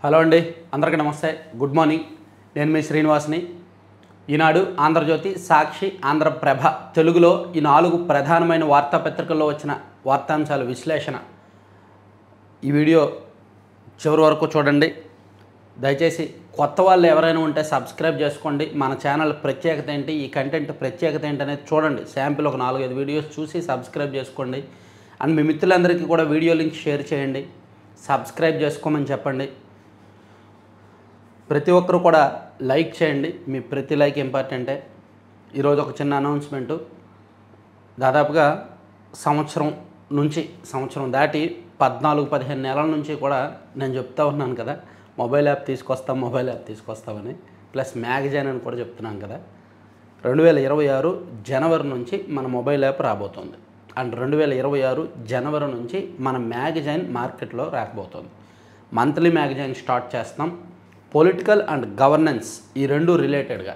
Hello అండి, అందరికీ నమస్తే. Good morning. నేను మీ శ్రీనివాస్ని. ఈనాడు, ఆంధ్రజ్యోతి, సాక్షి, ఆంధ్రప్రభ తెలుగులో ఈ 4 ప్రధానమైన వార్తాపత్రికల్లో వచ్చిన వార్తాంశాల విశ్లేషణ. ఈ వీడియో చివరి వరకు చూడండి. దయచేసి కొత్త వాళ్ళు ఎవరైనా ఉంటే సబ్స్క్రైబ్ చేసుకోండి. మన ఛానల్ ప్రత్యేకత ఏంటి, ఈ కంటెంట్ ప్రత్యేకత ఏంటి అనేది చూడండి. శాంపిల్ ఒక 4-5 వీడియోస్ చూసి సబ్స్క్రైబ్ చేసుకోండి. అండ్ మీ మిత్రులందరికీ కూడా వీడియో లింక్ షేర్ చేయండి. సబ్స్క్రైబ్ చేసుకోమని చెప్పండి. ప్రతి ఒక్కరు కూడా లైక్ చేయండి. మీ ప్రతి లైక్ ఇంపార్టెంటే. ఈరోజు ఒక చిన్న అనౌన్స్మెంటు. దాదాపుగా సంవత్సరం దాటి 14-15 నెలల నుంచి కూడా నేను చెప్తా ఉన్నాను కదా, మొబైల్ యాప్ తీసుకొస్తామని, ప్లస్ మ్యాగజైన్ అని కూడా చెప్తున్నాను కదా. 2026 జనవరి నుంచి మన మొబైల్ యాప్ రాబోతుంది. అండ్ 2026 జనవరి నుంచి మన మ్యాగజైన్ మార్కెట్లో రాకపోతుంది. మంత్లీ మ్యాగజైన్ స్టార్ట్ చేస్తాం. పొలిటికల్ అండ్ గవర్నెన్స్ ఈ రెండు రిలేటెడ్గా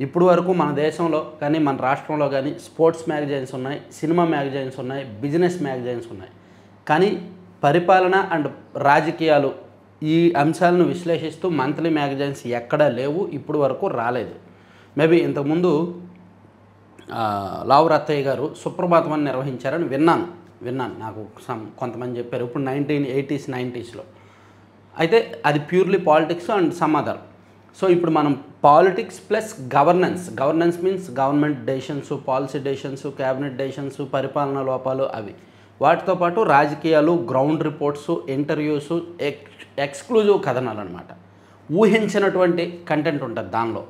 ఇప్పుడు వరకు మన దేశంలో కానీ మన రాష్ట్రంలో కానీ స్పోర్ట్స్ మ్యాగజైన్స్ ఉన్నాయి, సినిమా మ్యాగజైన్స్ ఉన్నాయి, బిజినెస్ మ్యాగజైన్స్ ఉన్నాయి. కానీ పరిపాలన అండ్ రాజకీయాలు ఈ అంశాలను విశ్లేషిస్తూ మంత్లీ మ్యాగజైన్స్ ఎక్కడా లేవు, ఇప్పుడు వరకు రాలేదు. మేబీ ఇంతకుముందు లావు రత్తయ్య గారు సుప్రభాతం అని నిర్వహించారని విన్నాను. నాకు కొంతమంది చెప్పారు. ఇప్పుడు 1980s 90sలో అయితే అది purely politics and some other. So ఇప్పుడు మనం politics plus governance means government decisions, policy decisions, cabinet decisions, పరిపాలన లోపాలు అవి. వాటితో పాటు రాజకీయాలు, గ్రౌండ్ రిపోర్ట్స్, ఇంటర్వ్యూస్, ఎక్స్క్లూజివ్ కథనాలు అనమాట. ఊహించినటువంటి కంటెంట్ ఉంటుంది దానిలో.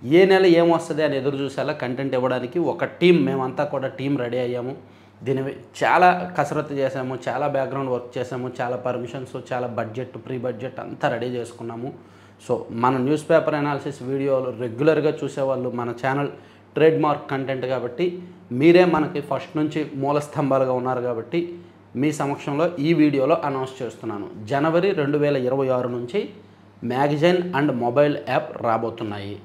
ఏ నెల ఏమొస్తుంది అని ఎదురు చూసేలా కంటెంట్ ఇవ్వడానికి ఒక టీం, మేమంతా కూడా టీం రెడీ అయ్యాము. దీని చాలా కసరత్తు చేసాము, చాలా బ్యాక్గ్రౌండ్ వర్క్ చేసాము, చాలా పర్మిషన్స్, చాలా బడ్జెట్, ప్రీ బడ్జెట్ అంతా రెడీ చేసుకున్నాము. సో మన న్యూస్ పేపర్ అనాలిసిస్ వీడియోలు రెగ్యులర్గా చూసేవాళ్ళు మన ఛానల్ ట్రేడ్ మార్క్ కంటెంట్ కాబట్టి మీరే మనకి ఫస్ట్ నుంచి మూల స్తంభాలుగా ఉన్నారు కాబట్టి మీ సమక్షంలో ఈ వీడియోలో అనౌన్స్ చేస్తున్నాను. జనవరి 2026 నుంచి మ్యాగజైన్ అండ్ మొబైల్ యాప్ రాబోతున్నాయి.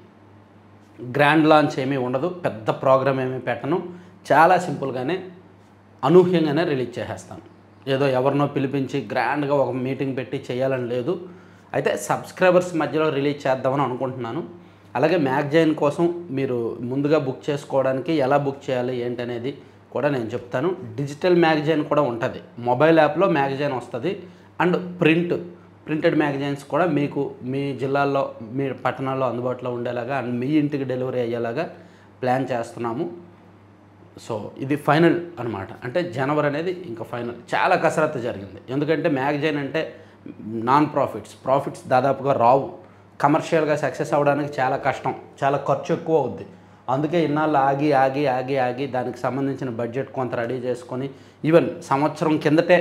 గ్రాండ్ లాంచ్ ఏమీ ఉండదు, పెద్ద ప్రోగ్రామ్ ఏమీ పెట్టను. చాలా సింపుల్గానే అనూహ్యంగానే రిలీజ్ చేసేస్తాను. ఏదో ఎవరినో పిలిపించి గ్రాండ్గా ఒక మీటింగ్ పెట్టి చేయాలని లేదు. అయితే సబ్స్క్రైబర్స్ మధ్యలో రిలీజ్ చేద్దామని అనుకుంటున్నాను. అలాగే మ్యాగజైన్ కోసం మీరు ముందుగా బుక్ చేసుకోవడానికి ఎలా బుక్ చేయాలి ఏంటనేది కూడా నేను చెప్తాను. డిజిటల్ మ్యాగజైన్ కూడా ఉంటుంది, మొబైల్ యాప్లో మ్యాగజైన్ వస్తుంది. అండ్ ప్రింటెడ్ మ్యాగజైన్స్ కూడా మీకు మీ జిల్లాల్లో, మీ పట్టణాల్లో అందుబాటులో ఉండేలాగా అండ్ మీ ఇంటికి డెలివరీ అయ్యేలాగా ప్లాన్ చేస్తున్నాము. సో ఇది ఫైనల్ అనమాట. అంటే జనవరి అనేది ఇంకా ఫైనల్. చాలా కసరత్తు జరిగింది. ఎందుకంటే మ్యాగజైన్ అంటే నాన్ ప్రాఫిట్స్ దాదాపుగా రావు. కమర్షియల్గా సక్సెస్ అవ్వడానికి చాలా కష్టం, చాలా ఖర్చు ఎక్కువ అవుద్ది. అందుకే ఇన్నాళ్ళు ఆగి దానికి సంబంధించిన బడ్జెట్ కొంత రెడీ చేసుకొని ఈవెన్ సంవత్సరం కిందటే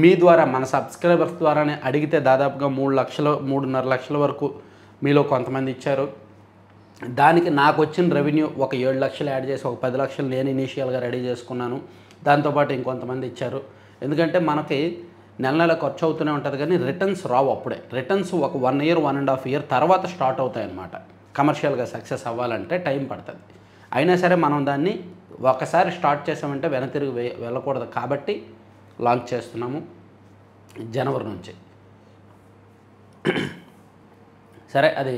మీ ద్వారా, మన సబ్స్క్రైబర్స్ ద్వారానే అడిగితే దాదాపుగా 3,00,000-3.5 లక్షల వరకు మీలో కొంతమంది ఇచ్చారు. దానికి నాకు వచ్చిన రెవెన్యూ ఒక 7 లక్షలు యాడ్ చేసి ఒక 10 లక్షలు నేను ఇనీషియల్గా రెడీ చేసుకున్నాను. దాంతోపాటు ఇంకొంతమంది ఇచ్చారు. ఎందుకంటే మనకి నెల ఖర్చు అవుతూనే ఉంటుంది కానీ రిటర్న్స్ రావు. అప్పుడే రిటర్న్స్ ఒక 1 year 1.5 year తర్వాత స్టార్ట్ అవుతాయి అన్నమాట. కమర్షియల్గా సక్సెస్ అవ్వాలంటే టైం పడుతుంది. అయినా సరే మనం దాన్ని ఒకసారి స్టార్ట్ చేసామంటే వెనతిరిగి వెళ్ళకూడదు కాబట్టి లాంచ్ చేస్తున్నాము జనవరి నుంచి. సరే, అది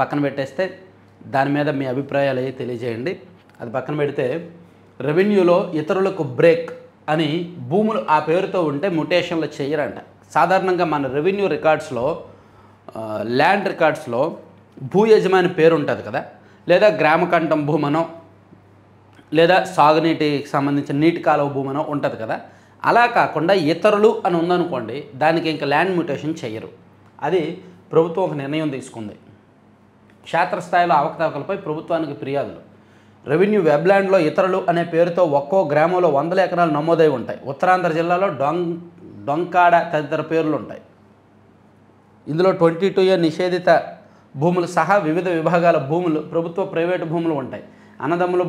పక్కన పెట్టేస్తే దాని మీద మీ అభిప్రాయాలు అవి తెలియజేయండి. అది పక్కన పెడితే రెవెన్యూలో ఇతరులకు బ్రేక్ అని భూములు ఆ పేరుతో ఉంటే మ్యుటేషన్లు చేయరంట. సాధారణంగా మన రెవెన్యూ రికార్డ్స్లో, ల్యాండ్ రికార్డ్స్లో భూ యజమాని పేరు ఉంటుంది కదా, లేదా గ్రామకంఠం భూమనో లేదా సాగునీటికి సంబంధించిన నీటి కాలువ భూమనో ఉంటుంది కదా. అలా కాకుండా ఇతరులు అని ఉందనుకోండి, దానికి ఇంకా ల్యాండ్ మ్యుటేషన్ చేయరు. అది ప్రభుత్వం ఒక నిర్ణయం తీసుకుంది. క్షేత్రస్థాయిలో అవకతవకలపై ప్రభుత్వానికి ఫిర్యాదులు. రెవెన్యూ వెబ్లాండ్లో ఇతరులు అనే పేరుతో ఒక్కో గ్రామంలో 100 ఎకరాలు నమోదై ఉంటాయి. ఉత్తరాంధ్ర జిల్లాలో డొంకాడ తదితర పేర్లు ఉంటాయి. ఇందులో 22A నిషేధిత భూములు సహా వివిధ విభాగాల భూములు, ప్రభుత్వ ప్రైవేటు భూములు ఉంటాయి. అన్నదమ్ములు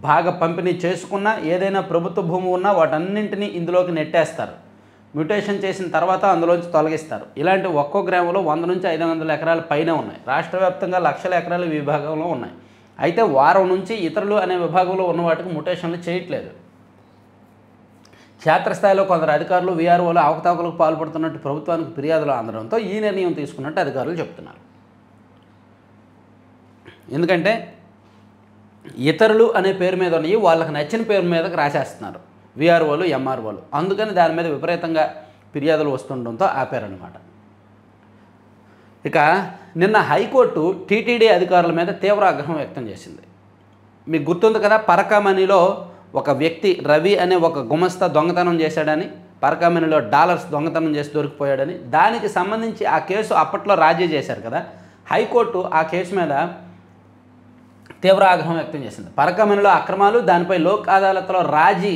బాగా పంపిణీ చేసుకున్నా, ఏదైనా ప్రభుత్వ భూమి ఉన్నా వాటన్నింటినీ ఇందులోకి నెట్టేస్తారు. మ్యుటేషన్ చేసిన తర్వాత అందులోంచి తొలగిస్తారు. ఇలాంటి ఒక్కో గ్రామంలో 100 నుంచి 500 ఎకరాల పైనే ఉన్నాయి. రాష్ట్ర వ్యాప్తంగా లక్షల ఎకరాల విభాగంలో ఉన్నాయి. అయితే వారం నుంచి ఇతరులు అనే విభాగంలో ఉన్న వాటికి మ్యుటేషన్లు చేయట్లేదు. క్షేత్రస్థాయిలో కొందరు అధికారులు వీఆర్ఓలు అవకతవకలకు పాల్పడుతున్నట్టు ప్రభుత్వానికి ఫిర్యాదులు అందడంతో ఈ నిర్ణయం తీసుకున్నట్టు అధికారులు చెప్తున్నారు. ఎందుకంటే ఇతరులు అనే పేరు మీద ఉన్నాయి, వాళ్ళకి నచ్చిన పేరు మీదకి రాసేస్తున్నారు వీఆర్ఓలు ఎంఆర్ఓలు. అందుకని దాని మీద విపరీతంగా ఫిర్యాదులు వస్తుండడంతో ఆపారనమాట. ఇక నిన్న హైకోర్టు టీటీడీ అధికారుల మీద తీవ్ర ఆగ్రహం వ్యక్తం చేసింది. మీకు గుర్తుంది కదా, పరకామణిలో ఒక వ్యక్తి రవి అనే ఒక గుమస్తా దొంగతనం చేశాడని, పరకామణిలో డాలర్స్ దొంగతనం చేసి దొరికిపోయాడని, దానికి సంబంధించి ఆ కేసు అప్పట్లో రాజీ చేశారు కదా. హైకోర్టు ఆ కేసు మీద తీవ్ర ఆగ్రహం వ్యక్తం చేసింది. పరకామణిలో అక్రమాలు, దానిపై లోక్ అదాలత్లో రాజీ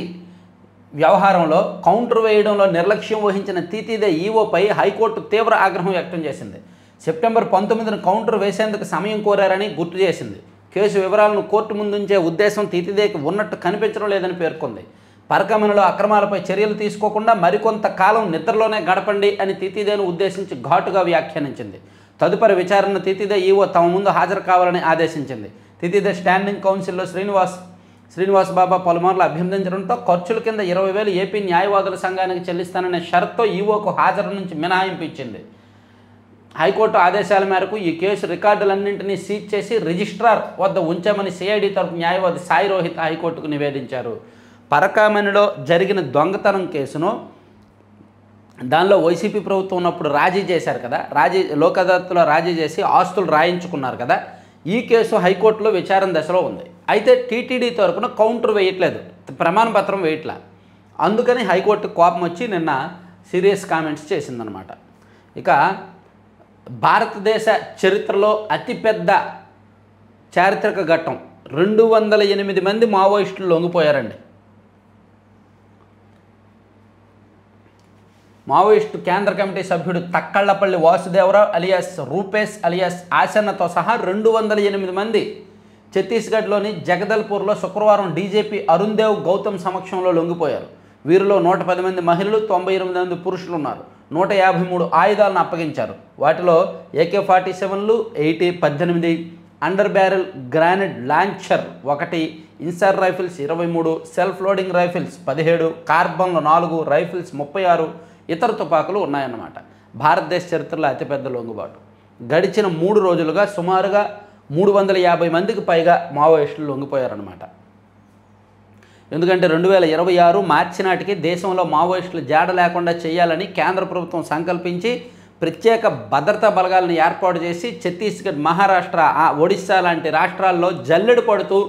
వ్యవహారంలో కౌంటర్ వేయడంలో నిర్లక్ష్యం వహించిన తీతీదే ఈవోపై హైకోర్టు తీవ్ర ఆగ్రహం వ్యక్తం చేసింది. సెప్టెంబర్ 19న కౌంటర్ వేసేందుకు సమయం కోరారని గుర్తు చేసింది. కేసు వివరాలను కోర్టు ముందుంచే ఉద్దేశం తీతీదేకి ఉన్నట్టు కనిపించడం లేదని పేర్కొంది. పరకామణిలో అక్రమాలపై చర్యలు తీసుకోకుండా మరికొంత కాలం నిద్రలోనే గడపండి అని తీతీదేను ఉద్దేశించి ఘాటుగా వ్యాఖ్యానించింది. తదుపరి విచారణ తీతీదే ఈవో తమ ముందు హాజరు కావాలని ఆదేశించింది. తీతీదే స్టాండింగ్ కౌన్సిల్లో శ్రీనివాస్ బాబా పలుమార్లు అభ్యర్థించడంతో ఖర్చుల కింద 20,000 ఏపీ న్యాయవాదుల సంఘానికి చెల్లిస్తాననే షరతుతో ఈవోకు హాజరు నుంచి మినహాయింపు ఇచ్చింది. హైకోర్టు ఆదేశాల మేరకు ఈ కేసు రికార్డులన్నింటినీ సీజ్ చేసి రిజిస్ట్రార్ వద్ద ఉంచామని సిఐడి తరపు న్యాయవాది సాయి రోహిత్ హైకోర్టుకు నివేదించారు. పరకామణిలో జరిగిన దొంగతనం కేసును దానిలో వైసీపీ ప్రభుత్వం ఉన్నప్పుడు రాజీ చేశారు కదా, లోక్ అదాలత్లో రాజీ చేసి ఆస్తులు రాయించుకున్నారు కదా. ఈ కేసు హైకోర్టులో విచారణ దశలో ఉంది. అయితే టీటీడీ తరపున కౌంటర్ వేయట్లేదు, ప్రమాణ పత్రం వేయట్లా. అందుకని హైకోర్టు కోపం వచ్చి నిన్న సీరియస్ కామెంట్స్ చేసిందనమాట. ఇక భారతదేశ చరిత్రలో అతిపెద్ద చారిత్రక ఘట్టం, 208 మంది మావోయిస్టులు లొంగిపోయారండి. మావోయిస్టు కేంద్ర కమిటీ సభ్యుడు తక్కళ్లపల్లి వాసుదేవరావు అలియాస్ రూపేష్ అలియాస్ ఆసన్నతో సహా 208 మంది ఛత్తీస్గఢ్లోని జగదల్పూర్లో శుక్రవారం డీజీపీ అరుణ్ దేవ్ గౌతమ్ సమక్షంలో లొంగిపోయారు. వీరిలో 110 మంది మహిళలు, 98 మంది పురుషులు ఉన్నారు. 153 ఆయుధాలను అప్పగించారు. వాటిలో AK-47లు 18, under barrel గ్రానైడ్ launcher 1, InSAR rifles 23, self loading rifles 17, కార్బన్లు 4, rifles 36, ఇతర తుపాకులు ఉన్నాయన్నమాట. భారతదేశ చరిత్రలో అతిపెద్ద లొంగుబాటు. గడిచిన 3 రోజులుగా సుమారుగా 350 మందికి పైగా మావోయిస్టులు లొంగిపోయారన్నమాట. ఎందుకంటే 2026 మార్చి నాటికి దేశంలో మావోయిస్టులు జాడ లేకుండా చేయాలని కేంద్ర ప్రభుత్వం సంకల్పించి ప్రత్యేక భద్రతా బలగాలను ఏర్పాటు చేసి ఛత్తీస్గఢ్, మహారాష్ట్ర, ఒడిశా లాంటి రాష్ట్రాల్లో జల్లెడు పడుతూ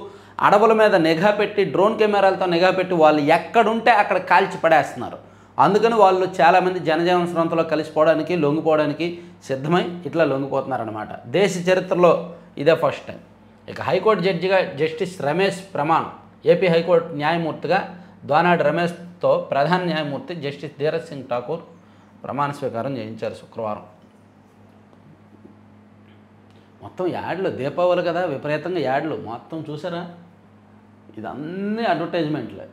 అడవుల మీద నిఘా పెట్టి, డ్రోన్ కెమెరాలతో నిఘా పెట్టి వాళ్ళు ఎక్కడుంటే అక్కడ కాల్చి పడేస్తున్నారు. అందుకని వాళ్ళు చాలామంది జనజీవన స్రవంతిలో కలిసిపోవడానికి, లొంగిపోవడానికి సిద్ధమై ఇట్లా లొంగిపోతున్నారన్నమాట. దేశ చరిత్రలో ఇదే ఫస్ట్ టైం. ఇక హైకోర్టు జడ్జిగా జస్టిస్ రమేష్ ప్రమాణం. ఏపీ హైకోర్టు న్యాయమూర్తిగా ద్వానాడి రమేష్తో ప్రధాన న్యాయమూర్తి జస్టిస్ ధీరజ్ సింగ్ ఠాకూర్ ప్రమాణ స్వీకారం చేయించారు శుక్రవారం. మొత్తం యాడ్లు, దీపావళి కదా, విపరీతంగా యాడ్లు మొత్తం చూసారా? ఇదన్నీ అడ్వర్టైజ్మెంట్లే,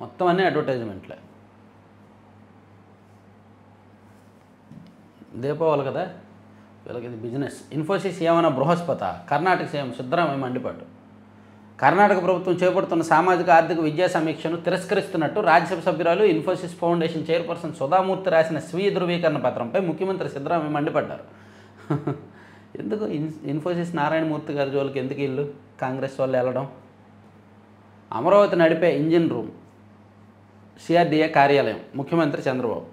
మొత్తం అన్నీ అడ్వర్టైజ్మెంట్లే. దీపావళి కదా, వీళ్ళకి ఇది బిజినెస్. ఇన్ఫోసిస్ ఏమైనా బృహస్పత? కర్ణాటక సీఎం సిద్ధరామయ్య మండిపాటు. కర్ణాటక ప్రభుత్వం చేపడుతున్న సామాజిక ఆర్థిక విద్యా సమీక్షను తిరస్కరిస్తున్నట్టు రాజ్యసభ సభ్యురాలు, ఇన్ఫోసిస్ ఫౌండేషన్ చైర్పర్సన్ సుధామూర్తి రాసిన స్వీయ ధృవీకరణ పత్రంపై ముఖ్యమంత్రి సిద్ధరామయ్య మండిపడ్డారు. ఎందుకు ఇన్ఫోసిస్ నారాయణమూర్తి గారి జోలికి ఎందుకు ఇల్లు కాంగ్రెస్ వాళ్ళు వెళ్ళడం? అమరావతి నడిపే ఇంజిన్ రూమ్, సిఆర్డీఏ కార్యాలయం, ముఖ్యమంత్రి చంద్రబాబు.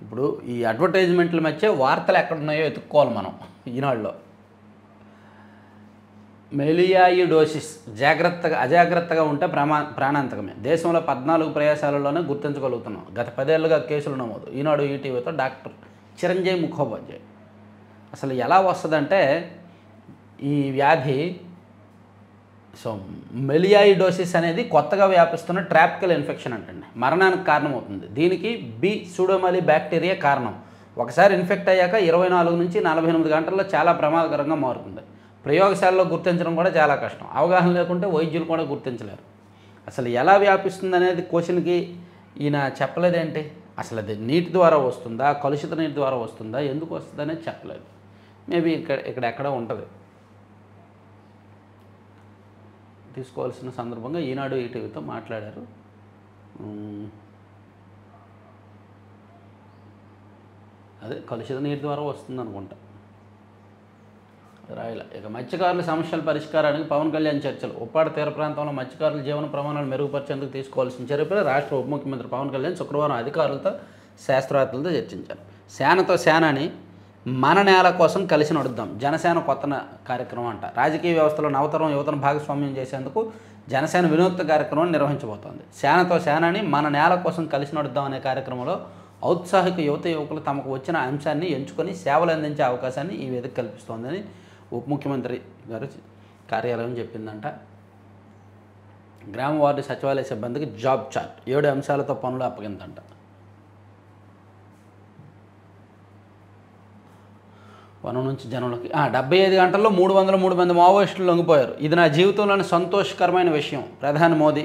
ఇప్పుడు ఈ అడ్వర్టైజ్మెంట్ల మధ్య వార్తలు ఎక్కడున్నాయో ఎత్తుక్కోవాలి మనం. ఈనాడులో మెలియాయిడోసిస్ అజాగ్రత్తగా ఉంటే ప్రాణాంతకమే. దేశంలో 14 ప్రయాసాలలోనే గుర్తించగలుగుతున్నాం. గత 10 ఏళ్లుగా కేసులు నమోదు. ఈనాడు ఈటీవీతో డాక్టర్ చిరంజీవి ముఖోపాధ్యాయ్. అసలు ఎలా వస్తుందంటే ఈ వ్యాధి, సో మెలియాయిడోసిస్ అనేది కొత్తగా వ్యాపిస్తున్న ట్రాపికల్ ఇన్ఫెక్షన్ అంటండి. మరణానికి కారణమవుతుంది. దీనికి బి సూడోమోనాస్ బ్యాక్టీరియా కారణం. ఒకసారి ఇన్ఫెక్ట్ అయ్యాక 24 నుంచి 48 గంటల్లో చాలా ప్రమాదకరంగా మారుతుంది. ప్రయోగశాలలో గుర్తించడం కూడా చాలా కష్టం. అవగాహన లేకుంటే వైద్యులు కూడా గుర్తించలేరు. అసలు ఎలా వ్యాపిస్తుంది అనేది క్వశ్చన్కి ఈయన చెప్పలేదేంటి? అసలు అది నీటి ద్వారా వస్తుందా, కలుషిత నీటి ద్వారా వస్తుందా, ఎందుకు వస్తుంది అనేది చెప్పలేదు. మేబీ ఇక్కడ ఎక్కడ ఉంటుంది. తీసుకోవాల్సిన సందర్భంగా ఈనాడు ఈటీవీతో మాట్లాడారు. అదే కలుషిత నీరు ద్వారా వస్తుంది అనుకుంటా, రాయల. ఇక మత్స్యకారుల సమస్యల పరిష్కారానికి పవన్ కళ్యాణ్ చర్చలు. ఉప్పాడ తీర ప్రాంతంలో మత్స్యకారుల జీవన ప్రమాణాలు మెరుగుపరిచేందుకు తీసుకోవాల్సిన చర్యలపై రాష్ట్ర ఉప ముఖ్యమంత్రి పవన్ కళ్యాణ్ శుక్రవారం అధికారులతో శాస్త్రవేత్తలతో చర్చించారు. సేనతో సేనాని మన నేల కోసం కలిసి నడుద్దాం జనసేన కొత్త కార్యక్రమం అంట. రాజకీయ వ్యవస్థలో నవతరం యువతను భాగస్వామ్యం చేసేందుకు జనసేన వినూత్న కార్యక్రమం నిర్వహించబోతోంది. సేనతో సేనాని మన నేల కోసం కలిసి నడుద్దాం అనే కార్యక్రమంలో ఔత్సాహిక యువకులు తమకు వచ్చిన అంశాన్ని ఎంచుకొని సేవలు అందించే అవకాశాన్ని ఈ వేదిక కల్పిస్తోందని ఉప ముఖ్యమంత్రి గారు కార్యాలయం చెప్పిందంట. గ్రామ వార్డు సచివాలయ సిబ్బందికి జాబ్ చార్ట్ 7 అంశాలతో పనులు అప్పగిందంట. వనం నుంచి జనంలోకి 75 గంటల్లో 303 మంది మావోయిస్టులు లొంగిపోయారు. ఇది నా జీవితంలోని సంతోషకరమైన విషయం. ప్రధాని మోదీ.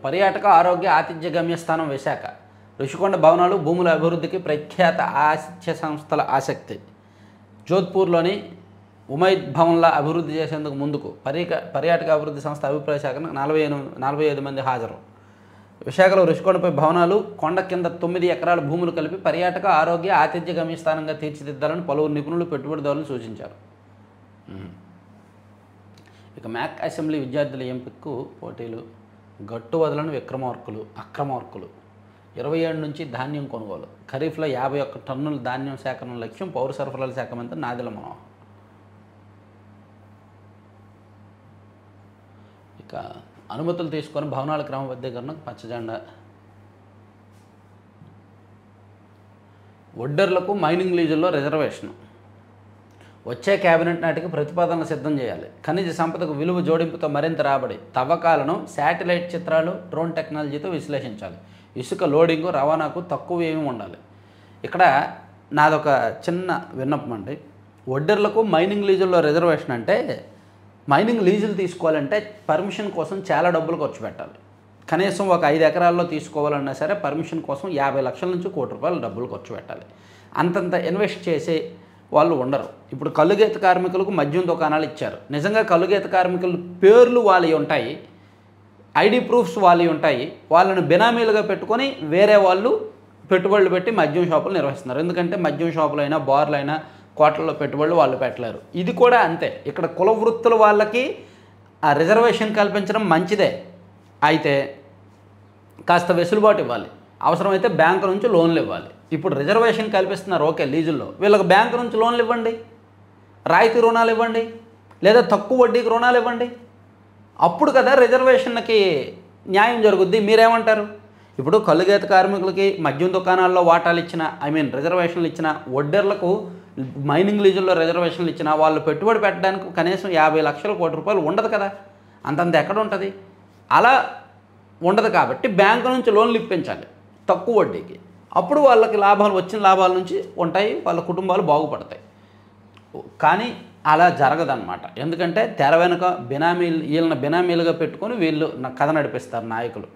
పర్యాటక ఆరోగ్య ఆతిథ్య గమ్యస్థానం విశాఖ. ఋషికొండ భవనాలు భూముల అభివృద్ధికి ప్రఖ్యాత ఆతిథ్య సంస్థల ఆసక్తి. జోధ్పూర్లోని ఉమైద్ భవన్లా అభివృద్ధి చేసేందుకు ముందుకు. పర్యాటక అభివృద్ధి సంస్థ అభిప్రాయ శాఖను 45 మంది హాజరు. విశాఖలో ఋషికొండపై భవనాలు, కొండ కింద 9 ఎకరాల భూములు కలిపి పర్యాటక ఆరోగ్య ఆతిథ్య గమ్యస్థానంగా తీర్చిదిద్దాలని పలువురు నిపుణులు పెట్టుబడిదారులు సూచించారు. ఇక మ్యాక్ అసెంబ్లీ విద్యార్థుల ఎంపికకు పోటీలు. గట్టు వదలని అక్రమార్కులు. 27 నుంచి ధాన్యం కొనుగోలు. ఖరీఫ్లో 51 టన్నుల ధాన్యం సేకరణ లక్ష్యం. పౌర సరఫరాల శాఖ మంత్రి నాదెళ్ల మనోహర్. ఇక అనుమతులు తీసుకొని భవనాల క్రమబద్ధీకరణకు పచ్చజెండా. ఒడ్డర్లకు మైనింగ్ లీజుల్లో రిజర్వేషన్. వచ్చే కేబినెట్ నాటికి ప్రతిపాదనలు సిద్ధం చేయాలి. ఖనిజ సంపదకు విలువ జోడింపుతో మరింత రాబడి. తవ్వకాలను శాటిలైట్ చిత్రాలు, డ్రోన్ టెక్నాలజీతో విశ్లేషించాలి. ఇసుక లోడింగు, రవాణాకు తక్కువ ఏమీ ఉండాలి. ఇక్కడ నాదొక చిన్న విన్నపం అండి. ఒడ్డర్లకు మైనింగ్ లీజుల్లో రిజర్వేషన్ అంటే, మైనింగ్ లీజులు తీసుకోవాలంటే పర్మిషన్ కోసం చాలా డబ్బులు ఖర్చు పెట్టాలి. కనీసం ఒక 5 ఎకరాల్లో తీసుకోవాలన్నా సరే పర్మిషన్ కోసం 50 లక్షల నుంచి ₹1,00,00,000 డబ్బులు ఖర్చు పెట్టాలి. అంతంత ఇన్వెస్ట్ చేసే వాళ్ళు ఉండరు. ఇప్పుడు కల్లుగీత కార్మికులకు మద్యం దుకాణాలు ఇచ్చారు. నిజంగా కల్లుగీత కార్మికుల పేర్లు వాళ్ళవి ఉంటాయి, ఐడి ప్రూఫ్స్ వాళ్ళవి ఉంటాయి. వాళ్ళని బినామీలుగా పెట్టుకొని వేరే వాళ్ళు పెట్టుబడులు పెట్టి మద్యం షాపులు నిర్వహిస్తున్నారు. ఎందుకంటే మద్యం షాపులైనా బార్లైనా కోట్లలో పెట్టుబడులు వాళ్ళు పెట్టలేరు. ఇది కూడా అంతే. ఇక్కడ కుల వృత్తుల వాళ్ళకి ఆ రిజర్వేషన్ కల్పించడం మంచిదే, అయితే కాస్త వెసులుబాటు ఇవ్వాలి. అవసరమైతే బ్యాంకు నుంచి లోన్లు ఇవ్వాలి. ఇప్పుడు రిజర్వేషన్ కల్పిస్తున్నారు, ఓకే, లీజుల్లో. వీళ్ళకి బ్యాంకు నుంచి లోన్లు ఇవ్వండి, రాయితీ రుణాలు ఇవ్వండి, లేదా తక్కువ వడ్డీకి రుణాలు ఇవ్వండి. అప్పుడు కదా రిజర్వేషన్కి న్యాయం జరుగుద్ది. మీరేమంటారు? ఇప్పుడు కల్లుగీత కార్మికులకి మద్యం దుకాణాల్లో వాటాలు ఇచ్చిన, రిజర్వేషన్లు ఇచ్చిన, ఒడ్డర్లకు మైనింగ్ లీజుల్లో రిజర్వేషన్లు ఇచ్చిన వాళ్ళు పెట్టుబడి పెట్టడానికి కనీసం 50 లక్షల ₹1,00,00,000 ఉండదు కదా. అంతంత ఎక్కడ ఉంటుంది? అలా ఉండదు కాబట్టి బ్యాంకు నుంచి లోన్లు ఇప్పించాలి తక్కువ వడ్డీకి. అప్పుడు వాళ్ళకి లాభాలు, వచ్చిన లాభాల నుంచి ఉంటాయి, వాళ్ళ కుటుంబాలు బాగుపడతాయి. కానీ అలా జరగదన్నమాట. ఎందుకంటే తెర వెనుక వీళ్ళని బినామీలుగా పెట్టుకొని వీళ్ళు కథ నడిపిస్తారు నాయకులు.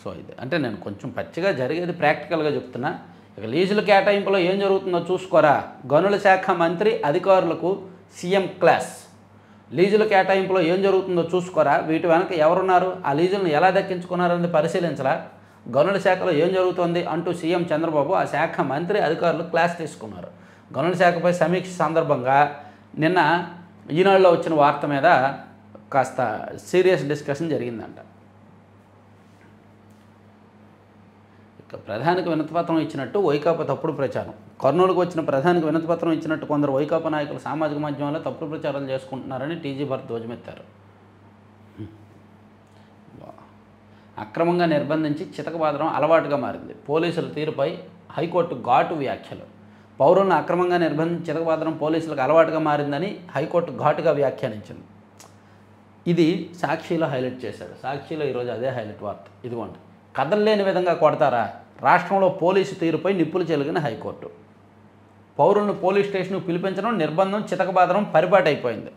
సో ఇది అంటే నేను కొంచెం పచ్చిగా జరిగేది ప్రాక్టికల్గా చెప్తున్నా. ఇక లీజుల కేటాయింపులో ఏం జరుగుతుందో చూసుకోరా. గనుల శాఖ మంత్రి అధికారులకు సీఎం క్లాస్. లీజుల కేటాయింపులో ఏం జరుగుతుందో చూసుకోరా. వీటి వెనక ఎవరున్నారు, ఆ లీజులను ఎలా దక్కించుకున్నారని పరిశీలించరా. గనుల శాఖలో ఏం జరుగుతోంది అంటూ సీఎం చంద్రబాబు ఆ శాఖ మంత్రి అధికారులు క్లాస్ తీసుకున్నారు. గనుల శాఖపై సమీక్ష సందర్భంగా నిన్న ఈనాడులో వచ్చిన వార్త మీద కాస్త సీరియస్ డిస్కషన్ జరిగిందంట. ఇక ప్రధానికి వినతిపత్రం ఇచ్చినట్టు వైకాపా తప్పుడు ప్రచారం. కర్నూలుకు వచ్చిన ప్రధానికి వినతిపత్రం ఇచ్చినట్టు కొందరు వైకాపా నాయకులు సామాజిక మాధ్యమాల్లో తప్పుడు ప్రచారాలు చేసుకుంటున్నారని టీజీ భరత్ ధ్వజమెత్తారు. అక్రమంగా నిర్బంధించి చితకబాదడం అలవాటుగా మారింది. పోలీసుల తీరుపై హైకోర్టు ఘాటు వ్యాఖ్యలు. పౌరులను అక్రమంగా నిర్బంధించి చితకబాదడం పోలీసులకు అలవాటుగా మారిందని హైకోర్టు ఘాటుగా వ్యాఖ్యానించింది. ఇది సాక్షిలో హైలైట్ చేశాడు. సాక్షిలో ఈరోజు అదే హైలైట్ వార్త. ఇదిగోండి. కదలలేని విధంగా కొడతారా? రాష్ట్రంలో పోలీసు తీరుపై నిప్పులు చెలిగిన హైకోర్టు. పౌరులను పోలీస్ స్టేషన్కు పిలిపించడం, నిర్బంధం, చితకబాదడం పరిపాటైపోయింది.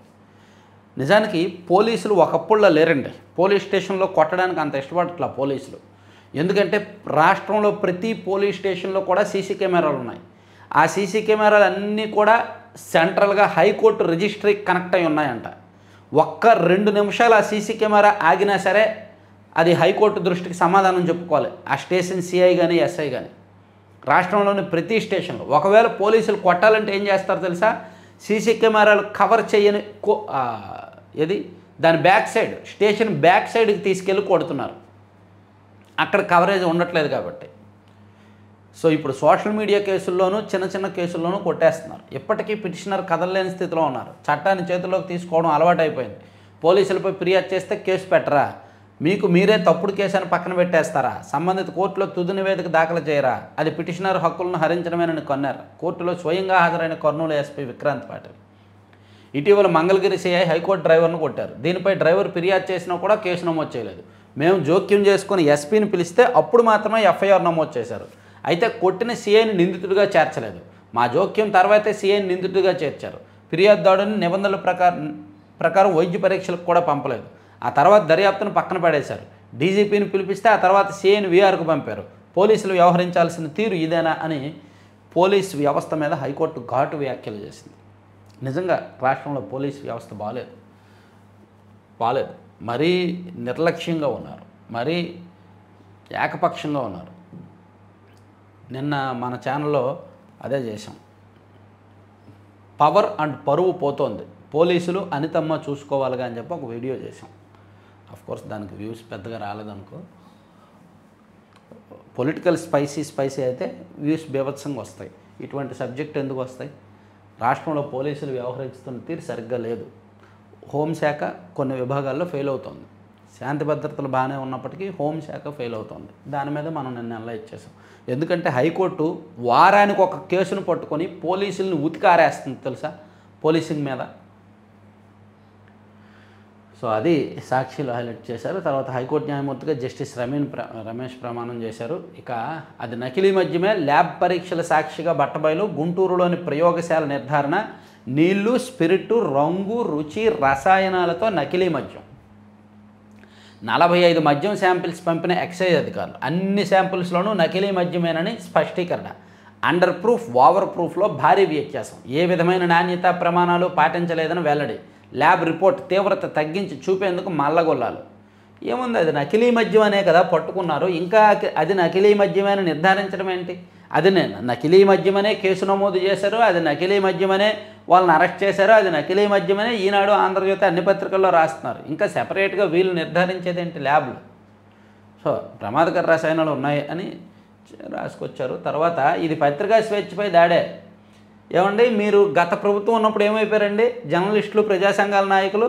నిజానికి పోలీసులు ఒకప్పుడులో లేరండి. పోలీస్ స్టేషన్లో కొట్టడానికి అంత ఇష్టపడట్లా పోలీసులు. ఎందుకంటే రాష్ట్రంలో ప్రతి పోలీస్ స్టేషన్లో కూడా సీసీ కెమెరాలు ఉన్నాయి. ఆ సీసీ కెమెరాలు అన్నీ కూడా సెంట్రల్గా హైకోర్టు రిజిస్ట్రీకి కనెక్ట్ అయి ఉన్నాయంట. ఒక్క 2 నిమిషాలు ఆ సీసీ కెమెరా ఆగినా సరే అది హైకోర్టు దృష్టికి సమాధానం చెప్పుకోవాలి ఆ స్టేషన్ సిఐ కానీ ఎస్ఐ కానీ. రాష్ట్రంలోని ప్రతి స్టేషన్లో ఒకవేళ పోలీసులు కొట్టాలంటే ఏం చేస్తారో తెలుసా, సీసీ కెమెరాలు కవర్ చేయని ఏది దాని బ్యాక్ సైడ్ స్టేషన్ బ్యాక్ సైడ్కి తీసుకెళ్ళి కొడుతున్నారు, అక్కడ కవరేజ్ ఉండట్లేదు కాబట్టి. సో ఇప్పుడు సోషల్ మీడియా కేసుల్లోనూ చిన్న చిన్న కేసుల్లోనూ కొట్టేస్తున్నారు. ఇప్పటికీ పిటిషనర్ కదలలేని స్థితిలో ఉన్నారు. చట్టాన్ని చేతుల్లోకి తీసుకోవడం అలవాటైపోయింది. పోలీసులపై ఫిర్యాదు చేస్తే కేసు పెట్టరా, మీకు మీరే తప్పుడు కేసు అని పక్కన పెట్టేస్తారా, సంబంధిత కోర్టులో తుది నివేదిక దాఖలు చేయరా, అది పిటిషనర్ హక్కులను హరించడమేనని కొన్నారు. కోర్టులో స్వయంగా హాజరైన కర్నూలు ఎస్పీ విక్రాంత్ పాటిల్. ఇటీవల మంగళగిరి సిఐ హైకోర్టు డ్రైవర్ను కొట్టారు. దీనిపై డ్రైవర్ ఫిర్యాదు చేసినా కూడా కేసు నమోదు చేయలేదు. మేము జోక్యం చేసుకుని ఎస్పీని పిలిస్తే అప్పుడు మాత్రమే ఎఫ్ఐఆర్ నమోదు చేశారు. అయితే కొట్టిన సీఐని నిందితుడిగా చేర్చలేదు. మా జోక్యం తర్వాతే సీఐని నిందితుడిగా చేర్చారు. ఫిర్యాదుదారుని నిబంధనల ప్రకారం వైద్య పరీక్షలకు కూడా పంపలేదు. ఆ తర్వాత దర్యాప్తును పక్కన పడేశారు. డీజీపీని పిలిపిస్తే ఆ తర్వాత సీఐని వీఆర్కు పంపారు. పోలీసులు వ్యవహరించాల్సిన తీరు ఇదేనా అని పోలీస్ వ్యవస్థ మీద హైకోర్టు ఘాటు వ్యాఖ్యలు చేసింది. నిజంగా రాష్ట్రంలో పోలీస్ వ్యవస్థ బాలేదు. మరీ నిర్లక్ష్యంగా ఉన్నారు, మరీ ఏకపక్షంగా ఉన్నారు. నిన్న మన ఛానల్లో అదే చేశాం. పవర్ అండ్ పరువు పోతోంది, పోలీసులు అనితమ్మ చూసుకోవాలిగా అని చెప్పి ఒక వీడియో చేశాం. కోర్స్ దానికి వ్యూస్ పెద్దగా రాలేదనుకో. పొలిటికల్ స్పైసీ అయితే వ్యూస్ బీభత్సంగా వస్తాయి. ఇటువంటి సబ్జెక్ట్ ఎందుకు వస్తాయి? రాష్ట్రంలో పోలీసులు వ్యవహరిస్తున్న తీరు సరిగ్గా లేదు. హోంశాఖ కొన్ని విభాగాల్లో ఫెయిల్ అవుతుంది. శాంతి భద్రతలు బాగానే ఉన్నప్పటికీ హోంశాఖ ఫెయిల్ అవుతుంది. దాని మీద మనం నిన్న అనలైజ్ చేసాం. ఎందుకంటే హైకోర్టు వారానికి ఒక కేసును పట్టుకొని పోలీసులను ఉతికారేస్తుంది తెలుసా పోలీసింగ్ మీద. సో అది సాక్షిలో హైలైట్ చేశారు. తర్వాత హైకోర్టు న్యాయమూర్తిగా జస్టిస్ రమేష్ ప్రమాణం చేశారు. ఇక అది నకిలీ మద్యమే, ల్యాబ్ పరీక్షల సాక్షిగా బట్టబయలు. గుంటూరులోని ప్రయోగశాల నిర్ధారణ, నీళ్లు, స్పిరిట్, రంగు, రుచి, రసాయనాలతో నకిలీ మద్యం. 45 మద్యం శాంపిల్స్ పంపిన ఎక్సైజ్ అధికారులు. అన్ని శాంపిల్స్లోనూ నకిలీ మద్యమేనని స్పష్టీకరణ. అండర్ ప్రూఫ్, ఓవర్ ప్రూఫ్లో భారీ వ్యత్యాసం. ఏ విధమైన నాణ్యతా ప్రమాణాలు పాటించలేదని వెల్లడి. ల్యాబ్ రిపోర్ట్ తీవ్రత తగ్గించి చూపేందుకు మల్లగొల్లాలు. ఏముంది, అది నకిలీ మద్యం అనే కదా పట్టుకున్నారు. ఇంకా అది నకిలీ మద్యమని నిర్ధారించడం ఏంటి? అది నకిలీ మద్యమనే కేసు నమోదు చేశారు, అది నకిలీ మద్యమనే వాళ్ళని అరెస్ట్ చేశారు, అది నకిలీ మద్యమనే ఈనాడు, ఆంధ్రజ్యోతి అన్ని పత్రికల్లో రాస్తున్నారు. ఇంకా సెపరేట్గా వీళ్ళు నిర్ధారించేది ఏంటి? ల్యాబ్లు. సో ప్రమాదకర రసాయనాలు ఉన్నాయి అని రాసుకొచ్చారు. తర్వాత ఇది పత్రికా స్వేచ్ఛపై దాడే. ఏమండి, మీరు గత ప్రభుత్వం ఉన్నప్పుడు ఏమైపోయారండి? జర్నలిస్టులు, ప్రజా సంఘాల నాయకులు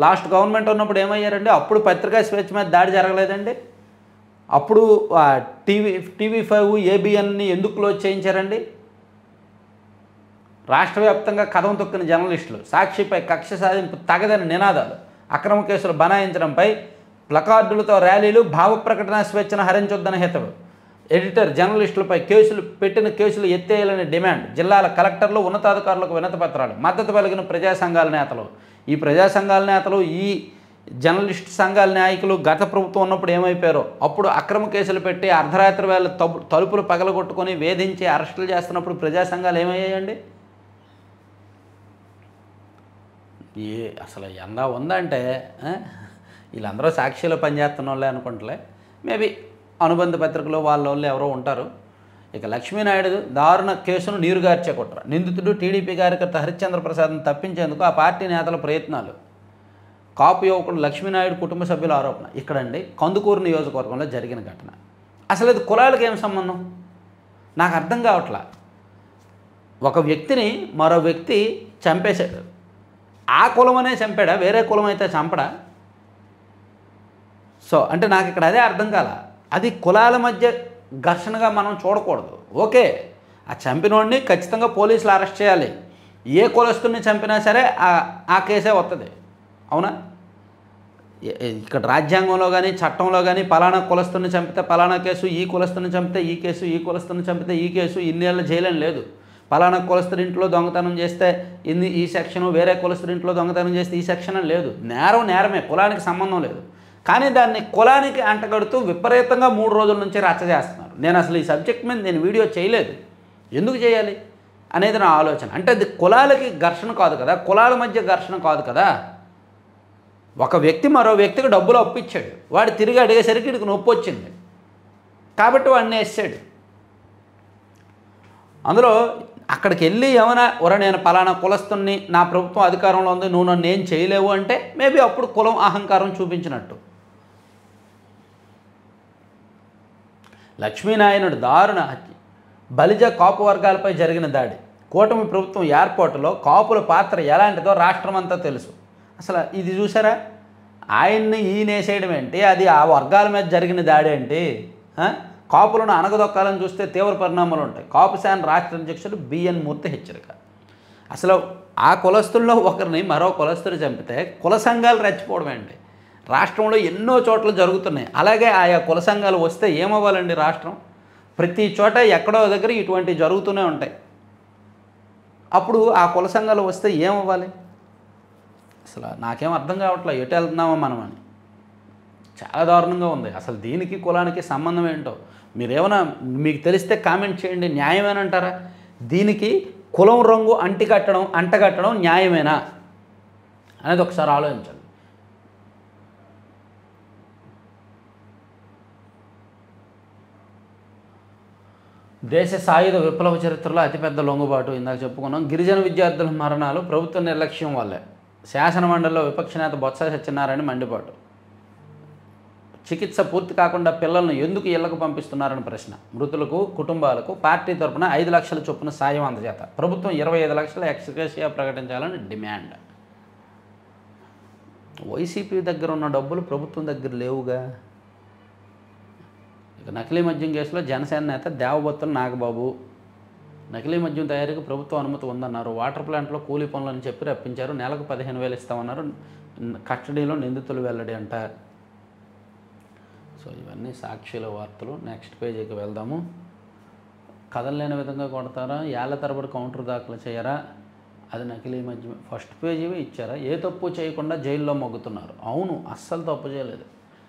లాస్ట్ గవర్నమెంట్ ఉన్నప్పుడు ఏమయ్యారండి? అప్పుడు పత్రికా స్వేచ్ఛ మీద దాడి జరగలేదండి? అప్పుడు టీవీ5 ఏబిఎన్ని ఎందుకు క్లోజ్ చేయించారండి? రాష్ట్ర వ్యాప్తంగా కథం తొక్కిన జర్నలిస్టులు, సాక్షిపై కక్ష సాధింపు తగదని నినాదాలు, అక్రమ కేసులు బనాయించడంపై ప్లకార్డులతో ర్యాలీలు, భావ ప్రకటన స్వేచ్ఛను హరించొద్దని హితవు. ఎడిటర్, జర్నలిస్టులపై పెట్టిన కేసులు ఎత్తేయాలని డిమాండ్. జిల్లాల కలెక్టర్లు, ఉన్నతాధికారులకు వినతి పత్రాలు. మద్దతు పలికిన ప్రజా సంఘాల నేతలు. ఈ ప్రజా సంఘాల నేతలు, ఈ జర్నలిస్ట్ సంఘాల నాయకులు గత ప్రభుత్వం ఉన్నప్పుడు ఏమైపోయారో, అప్పుడు అక్రమ కేసులు పెట్టి అర్ధరాత్రి వేళ తలుపులు పగలగొట్టుకొని వేధించి అరెస్టులు చేస్తున్నప్పుడు ప్రజా సంఘాలు ఏమయ్యాయండి? అసలు ఎందా ఉందంటే వీళ్ళందరూ సాక్షిలో పనిచేస్తున్న వాళ్ళే అనుకుంటలే. మేబీ అనుబంధ పత్రికలో వాళ్ళు ఎవరో ఉంటారు. ఇక లక్ష్మీనాయుడు దారుణ కేసును నీరుగార్చే కుట్ర. నిందితుడు టీడీపీ కార్యకర్త హరిశ్చంద్ర ప్రసాద్ను తప్పించేందుకు ఆ పార్టీ నేతల ప్రయత్నాలు. కాపు యువకుడు లక్ష్మీనాయుడు కుటుంబ సభ్యుల ఆరోపణ. ఇక్కడండి కందుకూరు నియోజకవర్గంలో జరిగిన ఘటన. అసలు ఇది కులాలకు ఏం సంబంధం నాకు అర్థం కావట్లా. ఒక వ్యక్తిని మరో వ్యక్తి చంపేశాడు. ఆ కులమనే చంపాడా, వేరే కులం అయితే చంపడా? సో అంటే నాకు ఇక్కడ అదే అర్థం కాల. అది కులాల మధ్య ఘర్షణగా మనం చూడకూడదు. ఓకే, ఆ చంపినోడిని ఖచ్చితంగా పోలీసులు అరెస్ట్ చేయాలి. ఏ కులస్తుని చంపినా సరే ఆ కేసే వస్తుంది. అవునా? ఇక్కడ రాజ్యాంగంలో కానీ చట్టంలో కానీ పలానా కులస్తుని చంపితే పలానా కేసు, ఈ కులస్తుని చంపితే ఈ కేసు, ఈ కులస్తుని చంపితే ఈ కేసు, ఇన్నేళ్ళ జైలని లేదు. పలానా కులస్తుడి ఇంట్లో దొంగతనం చేస్తే ఈ సెక్షను, వేరే కులస్తుడి ఇంట్లో దొంగతనం చేస్తే ఈ సెక్షన్ లేదు. నేరమే, కులానికి సంబంధం లేదు. కానీ దాన్ని కులానికి అంటగడుతూ విపరీతంగా 3 రోజుల నుంచి రచ్చ చేస్తున్నారు. నేను అసలు ఈ సబ్జెక్ట్ మీద నేను వీడియో చేయలేదు. ఎందుకు చేయాలి అనేది నా ఆలోచన. అంటే అది కులాలకి ఘర్షణ కాదు కదా, కులాల మధ్య ఘర్షణ కాదు కదా. ఒక వ్యక్తి మరో వ్యక్తికి డబ్బులు అప్పిచ్చాడు, వాడు తిరిగి అడిగేసరికి వీడికి నొప్పి వచ్చింది కాబట్టి వాడిని వేసాడు. అందులో అక్కడికి వెళ్ళి ఏమైనా నేను పలానా కులస్తుని, నా ప్రభుత్వం అధికారంలో ఉంది, నువ్వు నన్ను ఏం చేయలేవు అంటే మేబీ అప్పుడు కులం అహంకారం చూపించినట్టు. లక్ష్మీనారాయణుడు దారుణ హత్య, బలిజ కాపు వర్గాలపై జరిగిన దాడి, కూటమి ప్రభుత్వం ఏర్పాటులో కాపుల పాత్ర ఎలాంటిదో రాష్ట్రమంతా తెలుసు. అసలు ఇది చూసారా, ఆయన్ని ఈయనేసేయడం ఏంటి, అది ఆ వర్గాల మీద జరిగిన దాడి ఏంటి? కాపులను అనగదొక్కాలని చూస్తే తీవ్ర పరిణామాలు ఉంటాయి. కాపు సేన రాష్ట్ర అధ్యక్షుడు బిఎన్ మూర్తి హెచ్చరిక. అసలు ఆ కులస్తుల్లో ఒకరిని మరో కులస్తుడు చంపితే కుల సంఘాలు రెచ్చిపోవడం ఏంటి? రాష్ట్రంలో ఎన్నో చోట్ల జరుగుతున్నాయి. అలాగే ఆయా కుల సంఘాలు వస్తే ఏమవ్వాలండి రాష్ట్రం? ప్రతి చోట ఎక్కడో దగ్గర ఇటువంటివి జరుగుతూనే ఉంటాయి. అప్పుడు ఆ కుల సంఘాలు వస్తే ఏమవ్వాలి? అసలు నాకేం అర్థం కావట్లేదు, ఎటు వెళ్తున్నామో మనం అని. చాలా దారుణంగా ఉంది. అసలు దీనికి కులానికి సంబంధం ఏంటో మీరేమైనా మీకు తెలిస్తే కామెంట్ చేయండి. న్యాయమేనంటారా? దీనికి కులం రంగు అంటగట్టడం న్యాయమేనా అనేది ఒకసారి ఆలోచించండి. దేశ సాయుధ విప్లవ చరిత్రలో అతిపెద్ద లొంగుబాటు ఇందాక చెప్పుకున్నాం. గిరిజన విద్యార్థుల మరణాలు ప్రభుత్వ నిర్లక్ష్యం వల్లే. శాసనమండలిలో విపక్ష నేత బొత్స సత్యనారాయణ మండిపాటు. చికిత్స పూర్తి కాకుండా పిల్లలను ఎందుకు ఇళ్లకు పంపిస్తున్నారని ప్రశ్న. మృతులకు కుటుంబాలకు పార్టీ తరపున 5 లక్షల చొప్పున సాయం అందజేత. ప్రభుత్వం 25 లక్షల ఎక్స్గ్రేషియా ప్రకటించాలని డిమాండ్. వైసీపీ దగ్గర ఉన్న డబ్బులు ప్రభుత్వం దగ్గర లేవుగా. ఇక నకిలీ మద్యం కేసులో జనసేన నేత దేవబొత్తుల నాగబాబు. నకిలీ మద్యం తయారీకి ప్రభుత్వం అనుమతి ఉందన్నారు. వాటర్ ప్లాంట్లో కూలీ పనులని చెప్పి రప్పించారు. నెలకు 15,000 ఇస్తామన్నారు. కస్టడీలో నిందితులు వెల్లడి అంట. సో ఇవన్నీ సాక్షిల వార్తలు. నెక్స్ట్ పేజీకి వెళ్దాము. కదలలేని విధంగా కొడతారా, ఏళ్ల తరబడి కౌంటర్ దాఖలు చేయరా, అది నకిలీ మద్యం. ఫస్ట్ పేజీ ఇచ్చారా. ఏ తప్పు చేయకుండా జైల్లో మొగ్గుతున్నారు. అవును, అస్సలు తప్పు చేయలేదు.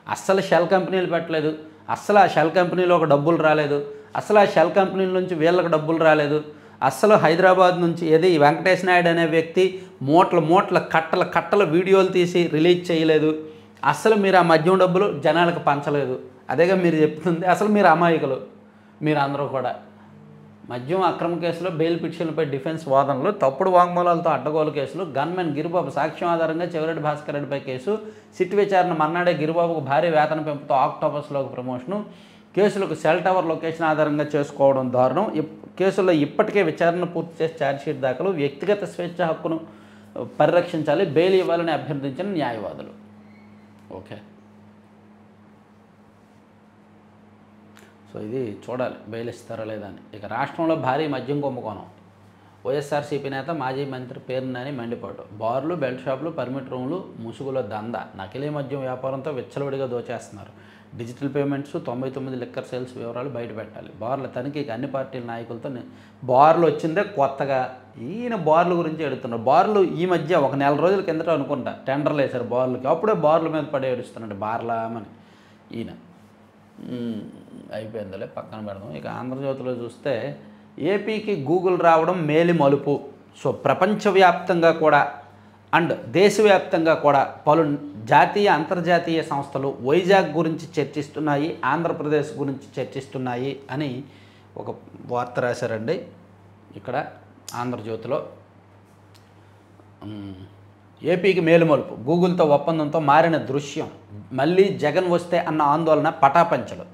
అస్సలు షెల్ కంపెనీలు పెట్టలేదు. అస్సలు ఆ షెల్ కంపెనీలో ఒక డబ్బులు రాలేదు. అసలు ఆ షెల్ కంపెనీల నుంచి వీళ్ళకి డబ్బులు రాలేదు. అస్సలు హైదరాబాద్ నుంచి ఏది వెంకటేష్ నాయుడు అనే వ్యక్తి మూటల కట్టల వీడియోలు తీసి రిలీజ్ చేయలేదు. అస్సలు మీరు ఆ మద్యం డబ్బులు జనాలకు పంచలేదు. అదేగా మీరు చెప్తుంది. అసలు మీరు అమాయకులు. మీరు అందరూ కూడా మద్యం అక్రమ కేసులో బెయిల్ పిటిషన్లపై డిఫెన్స్ వాదనలు, తప్పుడు వాంగ్మూలాలతో అడ్డగోలు కేసులు, గన్మెన్ గిరిబాబు సాక్ష్యం ఆధారంగా చెవిరెడ్డి భాస్కర్ రెడ్డిపై కేసు, సిట్ విచారణ మర్నాడే గిరిబాబుకు భారీ వేతన పెంపుతో ఆక్టోపస్లోకి ప్రమోషను, కేసులకు సెల్ టవర్ లొకేషన్ ఆధారంగా చేసుకోవడం దారుణం, కేసుల్లో ఇప్పటికే విచారణ పూర్తి చేసి ఛార్జ్షీట్ దాఖలు, వ్యక్తిగత స్వేచ్ఛ హక్కును పరిరక్షించాలి, బెయిల్ ఇవ్వాలని అభ్యర్థించిన న్యాయవాదులు. ఓకే, సో ఇది చూడాలి బెయిల్ ఇస్తారా లేదా అని. ఇక రాష్ట్రంలో భారీ మద్యం కుంభకోణం. వైఎస్ఆర్సీపీ నేత మాజీ మంత్రి పేరునని మండిపాటు. బార్లు, బెల్ట్ షాపులు, పర్మిట్ రూములు, ముసుగుల దంద, నకిలీ మద్యం వ్యాపారంతో విచ్చలవిడిగా దోచేస్తున్నారు. డిజిటల్ పేమెంట్స్, 99 లిక్కర్ సేల్స్ వివరాలు బయటపెట్టాలి. బార్ల తనిఖీకి అన్ని పార్టీల నాయకులతో. బార్లు వచ్చిందే కొత్తగా, ఈయన బార్ల గురించి ఎడుతున్నారు. బార్లు ఈ మధ్య ఒక నెల రోజుల కిందట అనుకుంటా టెండర్లు వేశారు బార్లకి. అప్పుడే బార్ల మీద పడే ఏడుస్తున్నాడు బార్లామని ఈయన. అయిపోయిందిలే, పక్కన పెడదాం. ఇక ఆంధ్రజ్యోతిలో చూస్తే ఏపీకి గూగుల్ రావడం మేలి మలుపు. సో ప్రపంచవ్యాప్తంగా కూడా అండ్ దేశవ్యాప్తంగా కూడా పలు జాతీయ అంతర్జాతీయ సంస్థలు వైజాగ్ గురించి చర్చిస్తున్నాయి, ఆంధ్రప్రదేశ్ గురించి చర్చిస్తున్నాయి అని ఒక వార్త రాశారండి ఇక్కడ ఆంధ్రజ్యోతిలో. ఏపీకి మేలుమలుపు, గూగుల్తో ఒప్పందంతో మారిన దృశ్యం, మళ్ళీ జగన్ వస్తే అన్న ఆందోళన పటాపంచలు,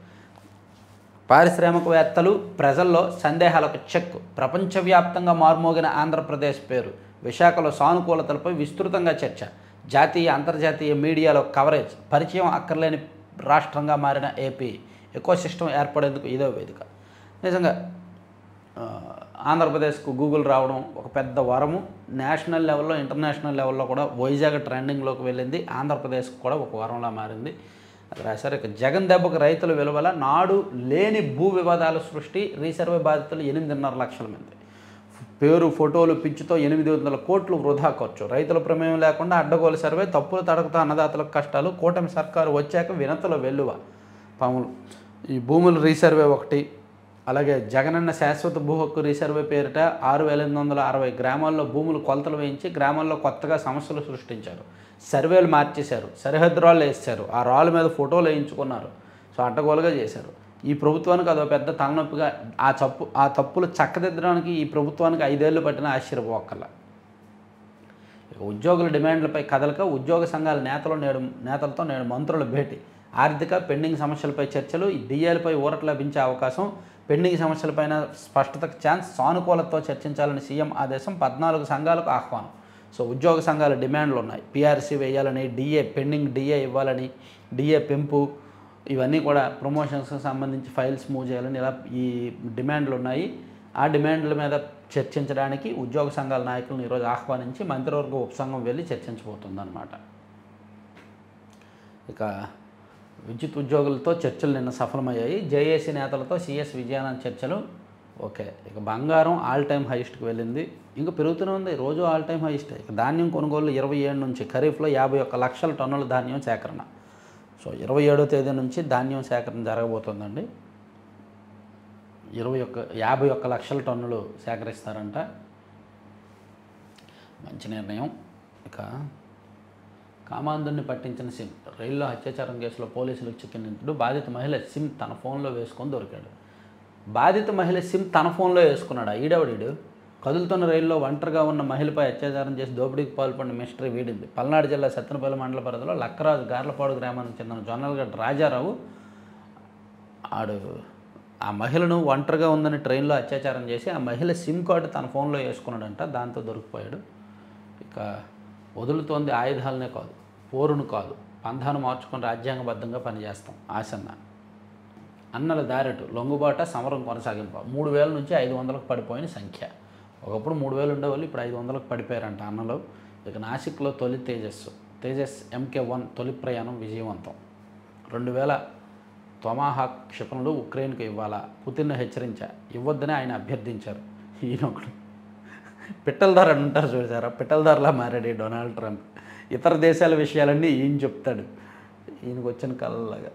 పారిశ్రామికవేత్తలు ప్రజల్లో సందేహాలకు చెక్, ప్రపంచవ్యాప్తంగా మార్మోగిన ఆంధ్రప్రదేశ్ పేరు, విశాఖలో సానుకూలతలపై విస్తృతంగా చర్చ, జాతీయ అంతర్జాతీయ మీడియాలో కవరేజ్, పరిచయం అక్కర్లేని రాష్ట్రంగా మారిన ఏపీ, ఎకోసిస్టమ్ ఏర్పడేందుకు ఇదో వేదిక. నిజంగా ఆంధ్రప్రదేశ్కు గూగుల్ రావడం ఒక పెద్ద వరము. నేషనల్ లెవెల్లో, ఇంటర్నేషనల్ లెవెల్లో కూడా వైజాగ్ ట్రెండింగ్లోకి వెళ్ళింది. ఆంధ్రప్రదేశ్కు కూడా ఒక వరంలా మారింది. అది రాశారు. ఇక జగన్ దెబ్బకు రైతులు విలువల, నాడు లేని భూ వివాదాల సృష్టి, రీసర్వే బాధితులు 8.5 లక్షల మంది, పేరు ఫోటోలు పిచ్చితో 800 కోట్లు వృధా ఖర్చు, రైతుల ప్రమేయం లేకుండా అడ్డగోలు సర్వే, తప్పులు తడకతో అన్నదాతలకు కష్టాలు, కూటమి సర్కారు వచ్చాక వినతుల వెల్లువ, పాములు, ఈ భూముల రీసర్వే ఒకటి, అలాగే జగనన్న శాశ్వత భూ హక్కు రీసర్వే పేరిట 6,860 గ్రామాల్లో భూములు కొలతలు వేయించి గ్రామాల్లో కొత్తగా సమస్యలు సృష్టించారు. సర్వేలు మార్చేశారు, సరిహద్దు రాళ్ళు వేసారు, ఆ రాళ్ళ మీద ఫోటోలు వేయించుకున్నారు. సో అడ్డగోలుగా చేశారు. ఈ ప్రభుత్వానికి అదో పెద్ద తలనొప్పిగా ఆ తప్పులు చక్కదిద్దడానికి ఈ ప్రభుత్వానికి 5 ఏళ్ళు పట్టిన ఆశ్చర్యపోకర్ల. ఉద్యోగుల డిమాండ్లపై కదలక ఉద్యోగ సంఘాల నేతలతో నేడు మంత్రుల భేటీ. ఆర్థిక పెండింగ్ సమస్యలపై చర్చలు, డిఏలపై ఊరట లభించే అవకాశం, పెండింగ్ సమస్యలపైన స్పష్టతకు ఛాన్స్, సానుకూలతతో చర్చించాలని సీఎం ఆదేశం, 14 సంఘాలకు ఆహ్వానం. సో ఉద్యోగ సంఘాల డిమాండ్లు ఉన్నాయి. పీఆర్సీ వేయాలని, పెండింగ్ డిఏ ఇవ్వాలని, డిఏ పెంపు, ఇవన్నీ కూడా ప్రమోషన్స్కి సంబంధించి ఫైల్స్ మూవ్ చేయాలని ఇలా ఈ డిమాండ్లు ఉన్నాయి. ఆ డిమాండ్ల మీద చర్చించడానికి ఉద్యోగ సంఘాల నాయకులను ఈరోజు ఆహ్వానించి మంత్రివర్గ ఉపసంఘం వెళ్ళి చర్చించబోతుందన్నమాట. ఇక విద్యుత్ ఉద్యోగులతో చర్చలు నిన్న సఫలమయ్యాయి. జేఏసీ నేతలతో సీఎస్ విజయానంద్ చర్చలు. ఓకే, ఇక బంగారం ఆల్ టైమ్ హైయెస్ట్కి వెళ్ళింది, ఇంకా పెరుగుతూనే ఉంది, రోజు ఆల్ టైమ్ హైయెస్ట్. ఇక ధాన్యం కొనుగోలు 27 నుంచి ఖరీఫ్లో 51 లక్షల టన్నుల ధాన్యం సేకరణ. సో 27వ తేదీ నుంచి ధాన్యం సేకరణ జరగబోతుందండి. 51 లక్షల టన్నులు సేకరిస్తారంట. మంచి నిర్ణయం. ఇక కామాంధుని పట్టించిన సిమ్, రైల్లో అత్యాచారం కేసులో పోలీసులకు చిక్కినట్టు బాధిత మహిళ సిమ్ తన ఫోన్లో వేసుకొని దొరికాడు. బాధిత మహిళ సిమ్ తన ఫోన్లో వేసుకున్నాడా? ఈడవడీడు కదులుతున్న రైల్లో ఒంటరిగా ఉన్న మహిళపై అత్యాచారం చేసి దోపిడీకి పాల్పడిన మిస్టరీ వీడింది. పల్నాడు జిల్లా సత్తెనపల్లి మండల పరిధిలో లక్కరాజు గార్లపాడు గ్రామానికి చెందిన జొన్నలగడ్డ రాజారావు ఆ మహిళను ఒంటరిగా ఉందని ట్రైన్లో అత్యాచారం చేసి ఆ మహిళ సిమ్ కార్డు తన ఫోన్లో వేసుకున్నాడంట. దాంతో దొరికిపోయాడు. ఇక వదులుతోంది ఆయుధాలనే కాదు, పోరును కాదు, పంథాను మార్చుకొని రాజ్యాంగబద్ధంగా పనిచేస్తాం. ఆసన్న అన్నల దారెటు లొంగుబాట సమరం కొనసాగింపు. 3000 నుంచి 500కు పడిపోయిన సంఖ్య. ఒకప్పుడు 3000 ఉండేవాళ్ళు, ఇప్పుడు 500కు పడిపోయారంట అన్నలు. ఇక నాసిక్లో తొలి తేజస్ MK1 తొలి ప్రయాణం విజయవంతం. 2000 టొమాహాక్ క్షిపణులు ఉక్రెయిన్కు ఇవ్వాలా? పుతిన్ను హెచ్చరించా, ఇవ్వొద్దని ఆయన అభ్యర్థించారు. ఈయనొకడు పిట్టలదారు అని ఉంటారు చూసారా, పిట్టలదారులా మారాడు ఈ డొనాల్డ్ ట్రంప్. ఇతర దేశాల విషయాలన్నీ ఈయన చెప్తాడు. ఈయనకు వచ్చిన కళ్ళలాగా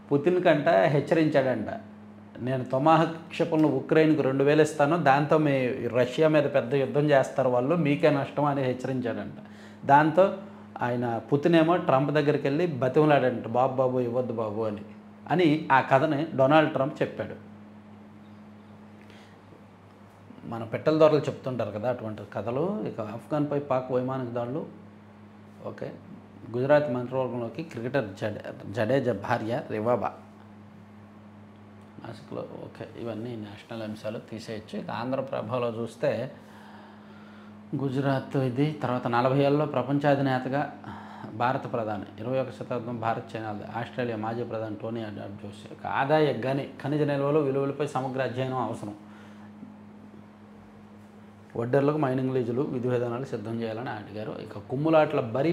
పుతిన్ కంట హెచ్చరించాడంట, నేను టొమాహాక్ క్షిపణులు ఉక్రెయిన్కు 2000 ఇస్తాను, దాంతో మీ రష్యా మీద పెద్ద యుద్ధం చేస్తారు వాళ్ళు, మీకే నష్టం అని హెచ్చరించాడంట. దాంతో ఆయన పుతిన్ ఏమో ట్రంప్ దగ్గరికి వెళ్ళి బతిమలాడంట, బాబు ఇవ్వద్దు బాబు అని ఆ కథని డొనాల్డ్ ట్రంప్ చెప్పాడు. మన పెట్టెల దొరలు చెప్తుంటారు కదా అటువంటి కథలు. ఇక ఆఫ్ఘన్పై పాక్ వైమానిక దాడులు. ఓకే, గుజరాత్ మంత్రివర్గంలోకి క్రికెటర్ జడేజా భార్య రివాబా నాసిక్లో. ఓకే, ఇవన్నీ నేషనల్ అంశాలు తీసేయచ్చు. ఇక ఆంధ్రప్రభలో చూస్తే గుజరాత్ ఇది. తర్వాత 40 ఏళ్ళలో ప్రపంచాధినేతగా భారత ప్రధాని, 21వ శతాబ్దం భారత్ చైనా, ఆస్ట్రేలియా మాజీ ప్రధాని టోనీ అడాబ్ జోషి. ఇక ఆదాయ ఖనిజ నిల్వలు విలువలపై సమగ్ర అధ్యయనం అవసరం. వడ్డర్లకు మైనింగ్ లీజులు విధి విధానాలు సిద్ధం చేయాలని అడిగారు. ఇక కుమ్ములాట్ల బరి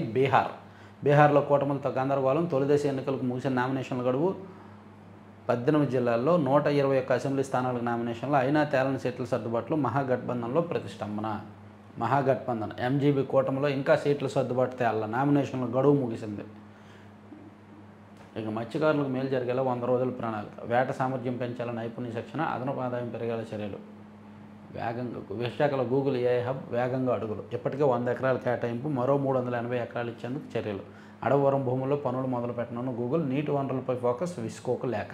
బీహార్లో కూటమిలతో గందరగోళం. తొలిదశ ఎన్నికలకు ముగిసిన నామినేషన్ల గడువు. 18 జిల్లాల్లో 121 అసెంబ్లీ స్థానాలకు నామినేషన్లు. అయినా తేలని సీట్ల సర్దుబాట్లు. మహాగఠబంధన్లో ప్రతిష్టంభన. మహాగఠబంధన్ MGB కూటమిలో ఇంకా సీట్ల సర్దుబాటు తేళ్ళ. నామినేషన్ల గడువు ముగిసింది. ఇక మత్స్యకారులకు మేలు జరిగేలా 100 రోజుల ప్రణాళిక. వేట సామర్థ్యం పెంచాల నైపుణ్య శిక్షణ. అదనపు ఆదాయం పెరిగేలా చర్యలు. వేగంగా విశాఖలో గూగుల్ AI హబ్ వేగంగా అడుగులు. ఇప్పటికే 100 ఎకరాల కేటాయింపు, మరో 380 ఎకరాలు ఇచ్చేందుకు చర్యలు. అడవరం భూముల్లో పనులు మొదలు పెట్టనున్న గూగుల్. నీటి వనరులపై ఫోకస్, విసుకోకు లేక.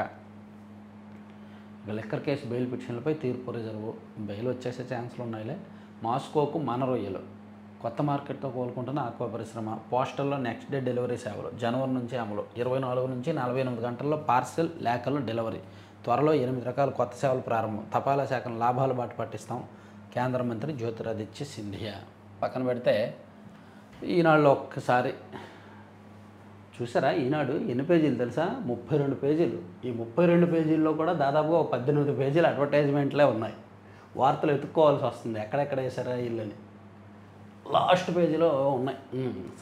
ఇక లిక్కర్ కేసు బెయిల్ పిటిషన్లపై తీర్పు రిజర్వు. బెయిల్ వచ్చేసే ఛాన్సులు ఉన్నాయిలే. మాస్కోకు మన రొయ్యలు. కొత్త మార్కెట్తో కోలుకుంటున్న ఆక్వా పరిశ్రమ. పోస్టల్లో నెక్స్ట్ డే డెలివరీ సేవలు జనవరి నుంచి అమలు. 24 నుంచి 48 గంటల్లో పార్సెల్ లేఖలు డెలివరీ. త్వరలో 8 రకాల కొత్త సేవలు ప్రారంభం. తపాలా శాఖను లాభాల బాట పట్టిస్తాం. కేంద్ర మంత్రి జ్యోతిరాదిత్య సింధియా. పక్కన పెడితే ఈనాడులో ఒక్కసారి చూసారా, ఈనాడు ఎన్ని పేజీలు తెలుసా? 32 పేజీలు. ఈ 32 పేజీల్లో కూడా దాదాపుగా 18 పేజీలు అడ్వర్టైజ్మెంట్లే ఉన్నాయి. వార్తలు ఎత్తుక్కోవాల్సి వస్తుంది, ఎక్కడెక్కడ వేసారా వీళ్ళని. లాస్ట్ పేజీలో ఉన్నాయి.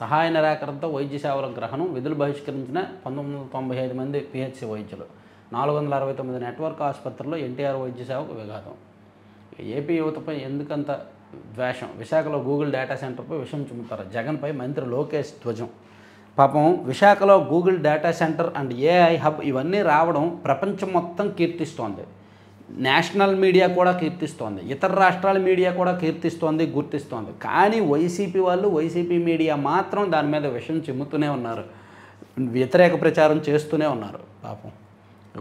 సహాయ నిరాకరణతో వైద్య సేవల గ్రహణం. విధులు బహిష్కరించిన 1995 మంది PHC వైద్యులు. 469 నెట్వర్క్ ఆసుపత్రుల్లో NTR వైద్య సేవకు విఘాతం. ఏపీ యువతపై ఎందుకంత ద్వేషం? విశాఖలో గూగుల్ డేటా సెంటర్పై విషం చిమ్ముతారు. జగన్పై మంత్రి లోకేష్ ధ్వజం. పాపం విశాఖలో Google data centre and AI hub ఇవన్నీ రావడం ప్రపంచం మొత్తం కీర్తిస్తోంది. నేషనల్ మీడియా కూడా కీర్తిస్తోంది, ఇతర రాష్ట్రాల మీడియా కూడా కీర్తిస్తోంది, గుర్తిస్తోంది. కానీ వైసీపీ వాళ్ళు, వైసీపీ మీడియా మాత్రం దాని మీద విషం చిమ్ముతూనే ఉన్నారు, వ్యతిరేక ప్రచారం చేస్తూనే ఉన్నారు. పాపం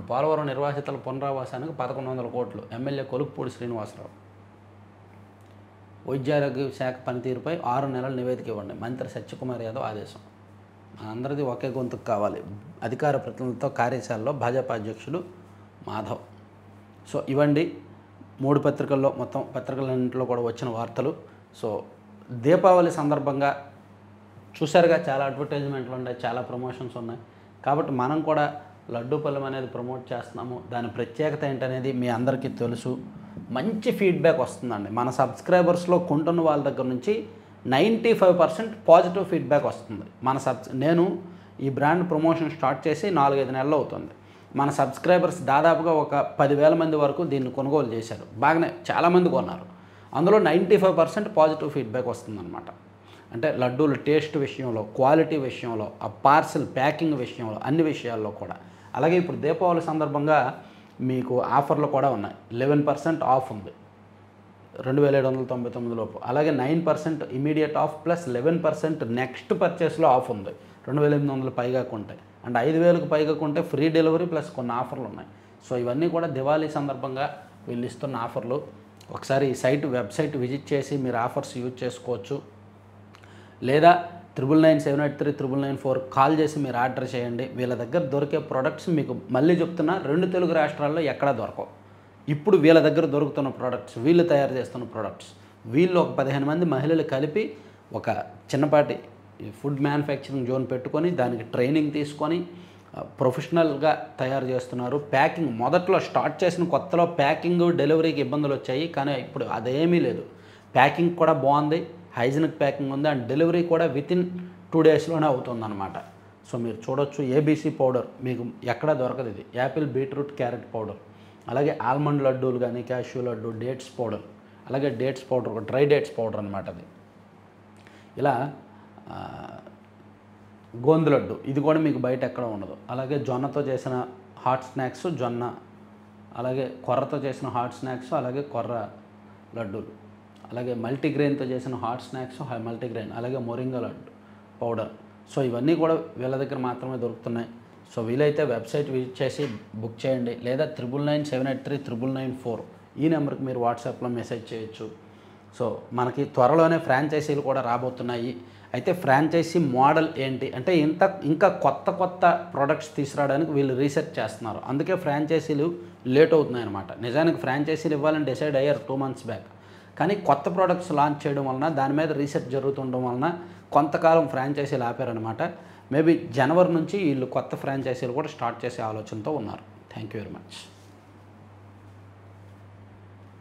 పోలవరం నిర్వాసితుల పునరావాసానికి 1100 కోట్లు ఎమ్మెల్యే కొలుక్కుపూడి శ్రీనివాసరావు. వైద్యారోగ్య శాఖ పనితీరుపై 6 నెలల నివేదిక ఇవ్వండి, మంత్రి సత్యకుమార్ యాదవ్ ఆదేశం. అందరిది ఒకే గొంతుకు కావాలి. అధికార ప్రతినిధులతో కార్యశాలలో భాజపా అధ్యక్షుడు మాధవ్. సో ఇవండి 3 పత్రికల్లో, మొత్తం పత్రికలన్నింటిలో కూడా వచ్చిన వార్తలు. సో దీపావళి సందర్భంగా చూసారుగా, చాలా అడ్వర్టైజ్మెంట్లు ఉన్నాయి, చాలా ప్రమోషన్స్ ఉన్నాయి. కాబట్టి మనం కూడా లడ్డూపల్లెం అనేది ప్రమోట్ చేస్తున్నాము. దాని ప్రత్యేకత ఏంటనేది మీ అందరికీ తెలుసు. మంచి ఫీడ్బ్యాక్ వస్తుందండి. మన సబ్స్క్రైబర్స్లో కొంటున్న వాళ్ళ దగ్గర నుంచి 95% పాజిటివ్ ఫీడ్బ్యాక్ వస్తుంది. నేను ఈ బ్రాండ్ ప్రమోషన్ స్టార్ట్ చేసి 4-5 నెలలు అవుతుంది. మన సబ్స్క్రైబర్స్ దాదాపుగా ఒక 10,000 మంది వరకు దీన్ని కొనుగోలు చేశారు. బాగానే చాలామంది కొన్నారు. అందులో 95% పాజిటివ్ ఫీడ్బ్యాక్ వస్తుందన్నమాట. అంటే లడ్డూల టేస్ట్ విషయంలో, క్వాలిటీ విషయంలో, ఆ పార్సిల్ ప్యాకింగ్ విషయంలో, అన్ని విషయాల్లో కూడా. అలాగే ఇప్పుడు దీపావళి సందర్భంగా మీకు ఆఫర్లు కూడా ఉన్నాయి. 11% ఆఫ్ ఉంది 2799 లోపు. అలాగే 9% ఇమీడియట్ ఆఫ్ ప్లస్ 11% నెక్స్ట్ పర్చేస్లో ఆఫ్ ఉంది 2800 పైగా కొంటే. అండ్ 5000కు పైగా కొంటే ఫ్రీ డెలివరీ ప్లస్ కొన్ని ఆఫర్లు ఉన్నాయి. సో ఇవన్నీ కూడా దివాళీ సందర్భంగా వీళ్ళు ఇస్తున్న ఆఫర్లు. ఒకసారి ఈ వెబ్సైట్ విజిట్ చేసి మీరు ఆఫర్స్ యూజ్ చేసుకోవచ్చు. లేదా 9997839994 కాల్ చేసి మీరు ఆర్డర్ చేయండి. వీళ్ళ దగ్గర దొరికే ప్రోడక్ట్స్ మీకు మళ్ళీ చెప్తున్నా 2 తెలుగు రాష్ట్రాల్లో ఎక్కడా దొరకవు. ఇప్పుడు వీళ్ళ దగ్గర దొరుకుతున్న ప్రోడక్ట్స్, వీళ్ళు తయారు చేస్తున్న ప్రోడక్ట్స్, వీళ్ళు ఒక 15 మంది మహిళలు కలిపి ఒక చిన్నపాటి ఫుడ్ మ్యానుఫ్యాక్చరింగ్ జోన్ పెట్టుకొని దానికి ట్రైనింగ్ తీసుకొని ప్రొఫెషనల్గా తయారు చేస్తున్నారు. ప్యాకింగ్ మొదట్లో స్టార్ట్ చేసిన కొత్తలో ప్యాకింగ్ డెలివరీకి ఇబ్బందులు వచ్చాయి. కానీ ఇప్పుడు అదేమీ లేదు. ప్యాకింగ్ కూడా బాగుంది, హైజీనిక్ ప్యాకింగ్ ఉంది. అండ్ డెలివరీ కూడా వితిన్ 2 డేస్లోనే అవుతుందన్నమాట. సో మీరు చూడొచ్చు, ఏబీసీ పౌడర్ మీకు ఎక్కడా దొరకదు. ఇది యాపిల్, బీట్రూట్, క్యారెట్ పౌడర్. అలాగే ఆల్మండ్ లడ్డూలు కానీ, క్యాష్యూ లడ్డు, డేట్స్ పౌడర్. అలాగే డేట్స్ పౌడర్, ఒక డ్రై డేట్స్ పౌడర్ అనమాట అది. ఇలా గోందు లడ్డు, ఇది కూడా మీకు బయట ఎక్కడ ఉండదు. అలాగే జొన్నతో చేసిన హాట్ స్నాక్స్, జొన్న. అలాగే కొర్రతో చేసిన హాట్ స్నాక్స్, అలాగే కొర్ర లడ్డూలు. అలాగే మల్టీగ్రెయిన్తో చేసిన హాట్ స్నాక్స్, మల్టీగ్రెయిన్. అలాగే మొరింగా లడ్డు పౌడర్. సో ఇవన్నీ కూడా వీళ్ళ దగ్గర మాత్రమే దొరుకుతున్నాయి. సో వీలైతే వెబ్సైట్ విజిట్ చేసి బుక్ చేయండి. లేదా 9997839994 ఈ నెంబర్కి మీరు వాట్సాప్లో మెసేజ్ చేయొచ్చు. సో మనకి త్వరలోనే ఫ్రాంచైజీలు కూడా రాబోతున్నాయి. అయితే ఫ్రాంచైజీ మోడల్ ఏంటి అంటే ఇంకా కొత్త ప్రోడక్ట్స్ తీసుకురావడానికి వీళ్ళు రీసెర్చ్ చేస్తున్నారు. అందుకే ఫ్రాంచైజీలు లేట్ అవుతున్నాయి అన్నమాట. నిజానికి ఫ్రాంచైజీలు ఇవ్వాలని డిసైడ్ అయ్యారు 2 months బ్యాక్. కానీ కొత్త ప్రోడక్ట్స్ లాంచ్ చేయడం వలన, దాని మీద రీసెర్చ్ జరుగుతుండడం వలన కొంతకాలం ఫ్రాంచైజీలు ఆపారనమాట. మేబీ జనవరి నుంచి వీళ్ళు కొత్త ఫ్రాంచైజీలు కూడా స్టార్ట్ చేసే ఆలోచనతో ఉన్నారు. Thank you very much.